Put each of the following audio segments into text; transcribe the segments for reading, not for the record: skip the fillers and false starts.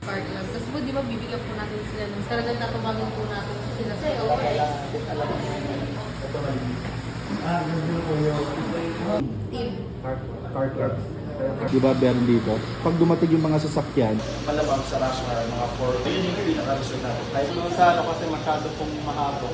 Park lang. Kasi po, di ba, bibigyan po natin sila ng saragan na tumagin po natin sila sa iyo. Okay. Ganun po yung Team. car club. Di ba meron dito? Pag dumating yung mga sasakyan, Malamang sa rush hour, mga 4. Yun yung pinaka-resort natin. Kahit doon sa ano kasi masyado pong mahabo.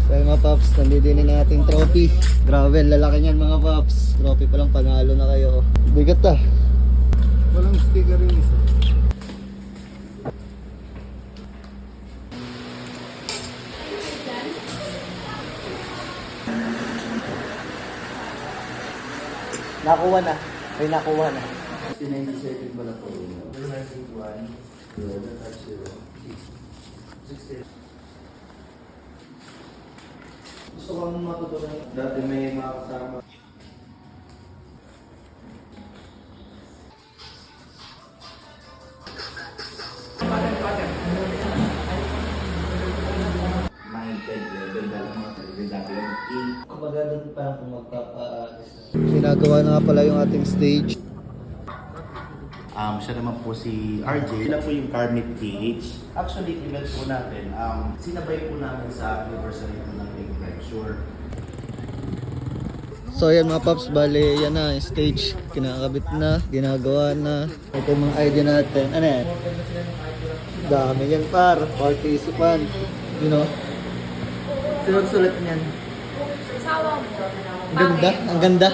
so yung mga paps, nandito din na ating trophy. Gravel, lalaki niyan mga paps. Trophy pa lang, panalo na kayo. Bigat ah. Walang sticker yung isa. Nakuha na. May nakuha na. 1997 pala po. 1991. 60. Gusto kong matutunan. Dati may mga kasama. Kumbaga doon parang kung magpapa-alis na. Ginagawa na nga pala yung ating stage. Siya naman po si RJ. Sila po yung Carmit PH. Actually, event po natin, sinabay po namin sa anniversary po ng Lake Pressure. So yan mga paps, bali yan na yung stage. Kinakabit na, ginagawa na. Ito yung mga idea natin. Ano yan? Dami yan par, participant. You know? Sulat niyan. Sawa mo. Ang ganda, ang ganda.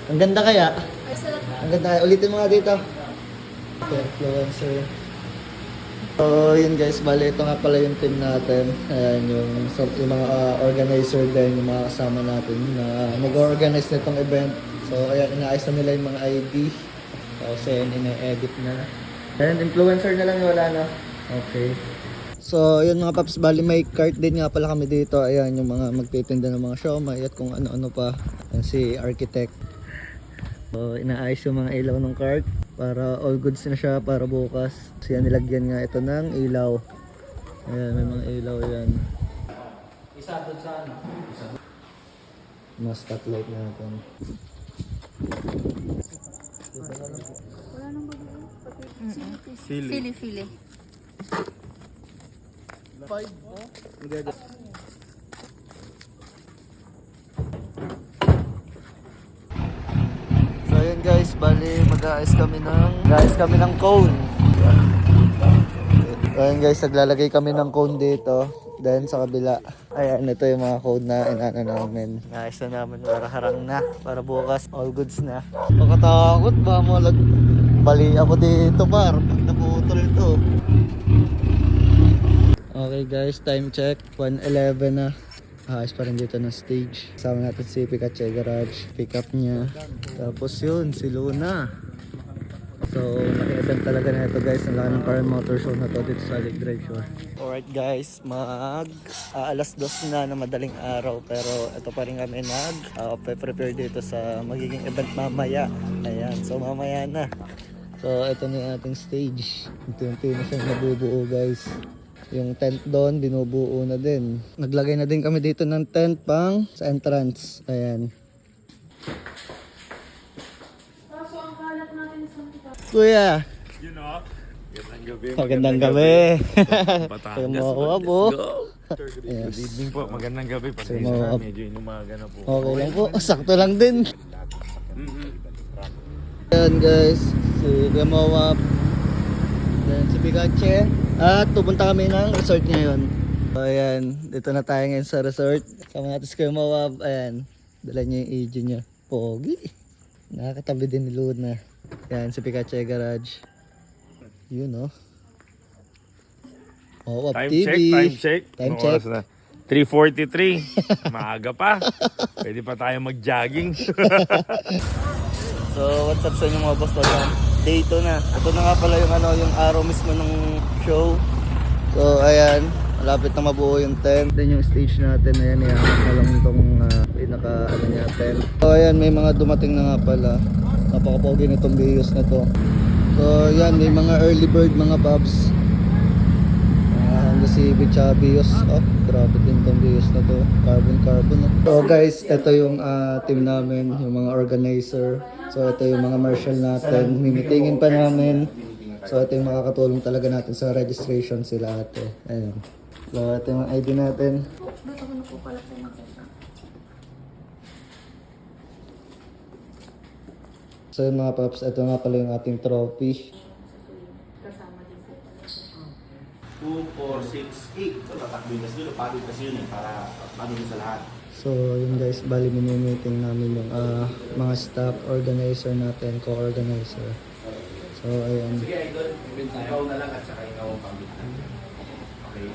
Ang ganda kaya. Ang ganda kaya. Ulitin mo nga dito. Influencer. So yun guys, bali ito nga pala yung team natin. Ayan yung mga organizer din, yung mga kasama natin na mag-organize nitong event. So ayan, inaayos na nila yung mga ID. Kasi ina-edit na. Ayan, influencer na lang yung wala na. Okay. So yun mga paps, bali may cart din nga pala kami dito. Ayan yung mga magtitinda ng mga siomai at kung ano-ano pa. Ayan si architect. So inaayos yung mga ilaw ng cart para all goods na siya para bukas. Siya nilagyan nga ito ng ilaw. Ayan, may mga ilaw yan. Isa doon sa ano? Mga spotlight natin. Wala nang bago. Fili. So yun guys, bali mag-aayos kami ng cone. Ayun guys, naglalagay kami ng cone dito. Then sa kabila, ayan, ito yung mga cone na inano namin. Naayos na namin para harang na, para bukas all goods na. Makatakot ba malag... Bali ako dito par, pag naputol ito. Okay guys, time check, 1:11 na. Ayos pa rin dito ng stage. Kasama natin si Pikachu Garage, pick up niya. Tapos yun, si Luna. So, naki-event talaga na ito guys. Ang laki ng Car Motor Show na to dito sa Lake Drive Shore. Alright guys, alas 2 na madaling araw. Pero ito pa rin kami prepare dito sa magiging event mamaya. Ayan, so mamaya na. So, ito na yung ating stage. Ito na siyang nabubuo guys. Yung tent doon, binubuo na din. Naglagay na din kami dito ng tent pang sa entrance. Ayan. Kaso ang kalat natin sa Kuya! You know, magandang gabi. Magandang gabi. Batangas. Let's go. Good evening po. Magandang gabi. Pasensya Sumo- na. Medyo inumaga na po. Okay lang po. Sakto lang din. Ayan guys. Si Gamawap. Then si Pikachu. At pupunta kami ng resort ngayon. So ayan. Dito na tayo ngayon sa resort. Sama natin si Gamawap. Ayan. Dala niya yung agent niya. Pogi. Nakakatabi din ni Luna. Ayan si Pikachu Garage. Yun oh. Oh, Wap Time TV. check, time check. Time Anong check. oras na? 3:43. Maaga pa. Pwede pa tayo mag-jogging. So, what's up sa inyo mga boss? Daytona. Ito na nga pala yung yung araw mismo ng show. So ayan, malapit na mabuo yung tent. Then yung stage natin, ayan, iangat na lang itong pinaka niya, tent. So ayan, may mga dumating na nga pala. Napakapogi nitong Bios na to. So ayan, may mga early bird mga paps. Si Bios. Oh, grabe din tong Bios na to. Carbon no? So guys, ito yung team namin, yung mga organizer. So ito yung mga marshal natin. Mimitingin pa namin. So ito yung makakatulong talaga natin sa registration sila ate. Ayun. So ito yung ID natin. Dito ko na po pala po magkasa. So yun mga paps, ito nga pala yung ating trophy. Kasama din po pala. 2, 4, 6, 8. So, tatakbuhin kasi yun. Pagod kasi yun eh. Para pagod sa lahat. So yun guys, bali mini-meeting namin yung mga staff, organizer natin, co-organizer. So ayun. Sige, idol. Ikaw na lang at saka ikaw ang pangit natin. Okay.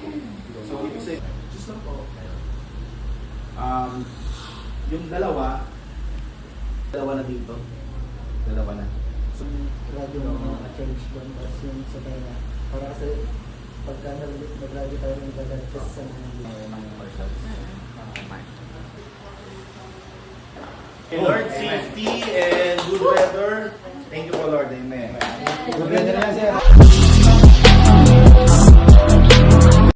So, ibig sabihin, just lang po. Yung dalawa na dito. Dalawa na. So lagi mo change doon tapos yung sa kanya. Para kasi pagka nag-lagi tayo ng dagat kasi sa mga marshals. Lord, safety and good weather. Thank you po, Lord. Amen. Good weather na siya.